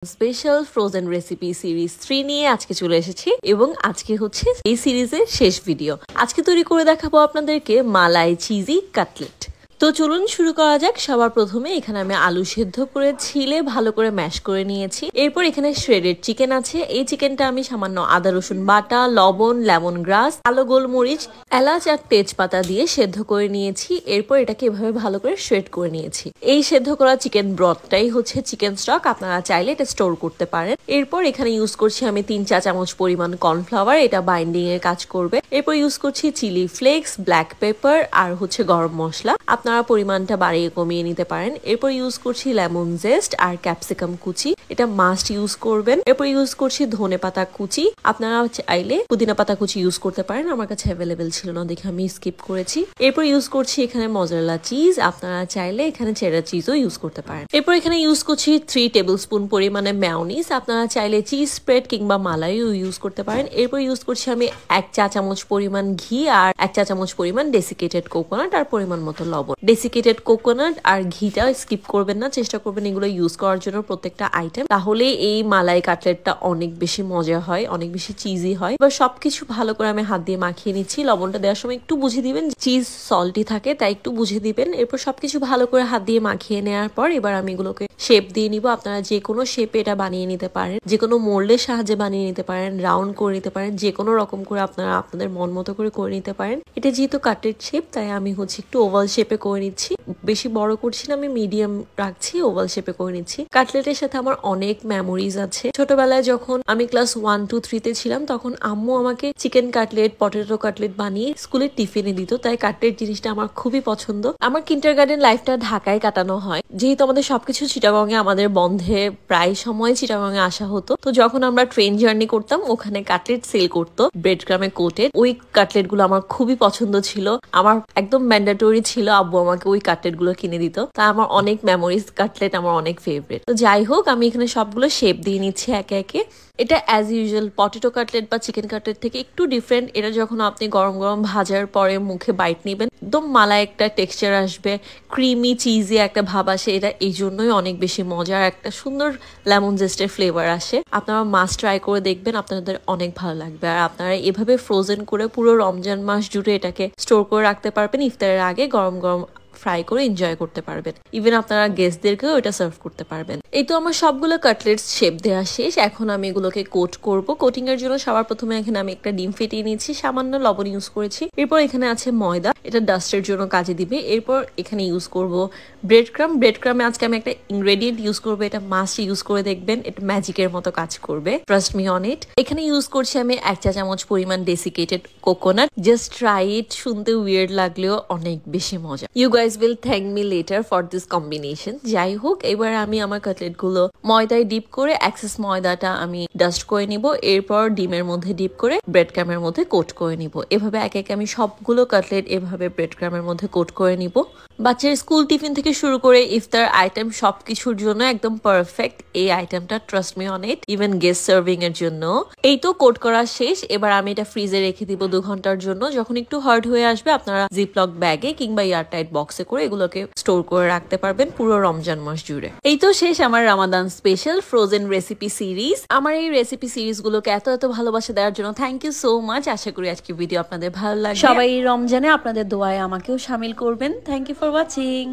Special frozen recipe series 3 নিয়ে আজকে চলে এসেছি এবং আজকে হচ্ছে এই সিরিজের শেষ ভিডিও। আজকে তৈরি করে দেখাবো আপনাদেরকে মালাই চিজি কাটলেট। তো চলুন শুরু করা যাক। সবার প্রথমে এখানে আমি আলু সেদ্ধ করে ছিলে ভালো করে ম্যাশ করে নিয়েছি। এরপর এখানে শ্রেডেড চিকেন আছে। এই চিকেনটা আমি সামান্য আদা রসুন বাটা, লবণ, লেমন গ্রাস, কালো গোলমরিচ, এলাচ আর তেজপাতা দিয়ে সেদ্ধ করে নিয়েছি। এরপর এটাকে এভাবে ভালো করে শ্রেড করে নিয়েছি। এই সেদ্ধ করা চিকেন ব্রথটাই হচ্ছে চিকেন স্টক। আপনারা চাইলে এটা স্টোর করতে পারেন। এরপর এখানে ইউজ করছি আমি 3 চা চামচ পরিমাণ কর্নফ্লাওয়ার, এটা বাইন্ডিং এর কাজ করবে। এরপর ইউজ করছি চিলি ফ্লেক্স, ব্ল্যাক পেপার আর হচ্ছে গরম মশলা। আপনারা পরিমাণটা বাড়িয়ে কমিয়ে নিতে পারেন। এরপর ইউজ করছি লেমন জেস্ট আর ক্যাপসিকাম কুচি, এটা মাস্ট ইউজ করবেন। এরপর ইউজ করছি ধনে পাতা কুচি, আপনারা চাইলে পুদিনা পাতা কুচি ইউজ করতে পারেন। আমার কাছে অ্যাভেলেবেল ছিল না দেখে আমি স্কিপ করেছি। এরপর ইউজ করছি এখানে মজারেলা চিজ, আপনারা চাইলে এখানে চেডার চিজও ইউজ করতে পারেন। এরপর এখানে ইউজ করছি 3 টেবিল স্পুন পরিমাণে মেয়োনিজ, আপনারা চাইলে চিজ স্প্রেড কিংবা মালাইও ইউজ করতে পারেন। এরপর ইউজ করছি আমি 1 চা চামচ পরিমাণ ঘি আর 1 চা চামচ পরিমাণ ডেসিকেটেড কোকোনাট আর পরিমাণ মতো লবণ। ডেসিকেটেড কোকোনাট আর ঘিটা স্কিপ করবেন না, চেষ্টা করবেন এগুলো ইউজ করার জন্য প্রত্যেকটা আইটেম, তাহলে এই মালাই কাটলেটটা অনেক বেশি মজা হয়, অনেক বেশি চিজি হয়। এবার সবকিছু ভালো করে আমি হাত দিয়ে মাখিয়ে নিচ্ছি। লবণটা দেওয়ার সময় একটু বুঝে দিবেন, চিজ সল্টি থাকে তাই একটু বুঝে দিবেন। এরপর সবকিছু ভালো করে হাত দিয়ে মাখিয়ে নেওয়ার পর এবার আমি এগুলোকে শেপ দিয়ে নিব। আপনারা যে কোনো শেপে এটা বানিয়ে নিতে পারেন, যে কোনো মোল্ডের সাহায্যে বানিয়ে নিতে পারেন, রাউন্ড করে নিতে পারেন, যে কোনো রকম করে আপনারা আপনাদের মন মতো করে নিতে পারেন। এটা যেহেতু কাটলেট শেপ তাই আমি হচ্ছে একটু ওভাল শেপে করে নিচ্ছি, বেশি বড় করছি না, আমি মিডিয়াম রাখছি, ওভাল শেপে করে নিচ্ছি। কাটলেটের সাথে আমার অনেক মেমোরিজ আছে। ছোটবেলায় যখন আমি ক্লাস 1, 2, 3 তে ছিলাম তখন আম্মু আমাকে চিকেন কাটলেট, পটেটো কাটলেট বানিয়ে স্কুলের টিফিনে দিত, তাই কাটলেট জিনিসটা আমার খুবই পছন্দ। আমার কিন্ডারগার্টেন লাইফটা ঢাকায় কাটানো হয়, যেহেতু আমাদের সবকিছু চিটাগংয়ে, আমাদের বন্ধে প্রায় সময় চিটাগংয়ে আসা হতো। তো যখন আমরা ট্রেন জার্নি করতাম ওখানে কাটলেট সেল করতো ব্রেড ক্রামে কোটেড, ওই কাটলেট গুলো আমার খুবই পছন্দ ছিল। আমার একদম ম্যান্ডেটরি ছিল আব্বু আমাকে ওই কাটলেট গুলো কিনে দিত, তা আমার অনেক মেমোরিজ, কাটলেট আমার অনেক ফেভারিট। তো যাই হোক, আমি এখানে সবগুলো শেপ দিয়ে নিচ্ছি একে একে। এটা অ্যাজ ইউজুয়াল পটেটো কাটলেট বা চিকেন কাটলেট থেকে একটু ডিফারেন্ট। এটা যখন আপনি গরম গরম ভাজার পরে মুখে বাইট নেবেন, একদম মালাই একটা টেক্সচার আসবে, ক্রিমি চিজি একটা ভাব আসে। এটা এই জন্যই অনেক বেশি মজার, একটা সুন্দর লেমন জেস্টের ফ্লেভার আসে। আপনারা মাস্ট ট্রাই করে দেখবেন, আপনাদের অনেক ভালো লাগবে। আর আপনারা এভাবে ফ্রোজেন করে পুরো রমজান মাস জুড়ে এটাকে স্টোর করে রাখতে পারবেন। ইফতারের আগে গরম গরম ফ্রাই করে এনজয় করতে পারবেন। ইভেন আপনারা গেস্টদেরকেও এটা সার্ভ করতে পারবেন। এই তো আমার সবগুলো কাটলেটস শেপ দেওয়া শেষ। এখন আমি এগুলোকে কোট করব। কোটিং এর জন্য সবার প্রথমে এখানে আমি একটা ডিম ফেটিয়ে নিয়েছি, সামান্য লবণ ইউজ করেছি। এরপর এখানে আছে ময়দা, এটা ডাস্টের জন্য কাজে দিবে। এরপর এখানে ইউজ করব ব্রেড ক্রাম। ব্রেড ক্রামে আজকে আমি একটা ইনগ্রেডিয়েন্ট ইউজ করবো, এটা মাস্ট ইউজ করে দেখবেন, এটা ম্যাজিকের মতো কাজ করবে, ট্রাস্ট মি অন ইট। এখানে ইউজ করছি আমি 1 চা চামচ পরিমাণ desiccated coconut. Just try it, শুনতে উইয়ার্ড লাগলেও অনেক বেশি মজা। You guys will thank me later for this combination. যাই হোক, এবার আমি আমার কাটলেট গুলো ময়দায় ডিপ করে এক্সেস ময়দাটা আমি ডাস্ট করে নিব। এরপর ডিমের মধ্যে ডিপ করে ব্রেড ক্রামের মধ্যে কোট করে নিব। এভাবে একে একে আমি সবগুলো কাটলেট এভাবে ব্রেড ক্রামের মধ্যে কোট করে নিব। বাচ্চার স্কুল টিফিন থেকে শুরু করে ইফতার আইটেম সবকিছুর জন্য একদম পারফেক্ট এই আইটেমটা, trust me on it. Even guest serving এর জন্য। এই তো কোট করা শেষ। এবার আমি এটা ফ্রিজে রেখে দিব 2 ঘন্টার জন্য। যখন একটু হার্ড হয়ে আসবে আপনারা জিপলক ব্যাগে কিংবা এয়ারটাইট বক্সে করে এগুলোকে স্টোর করে রাখতে পারবেন পুরো রমজান মাস জুড়ে। এই তো শেষ আমার Ramadan special frozen recipe series. আমার এই রেসিপি সিরিজ গুলোকে এত এত ভালোবাসা দেওয়ার জন্য থ্যাংক ইউ সো মাচ। আশা করি আজকে ভিডিও আপনাদের ভালো লাগবে। সবাই রমজানে আপনাদের দোয়ায় আমাকেও শামিল করবেন। Thank you for watching.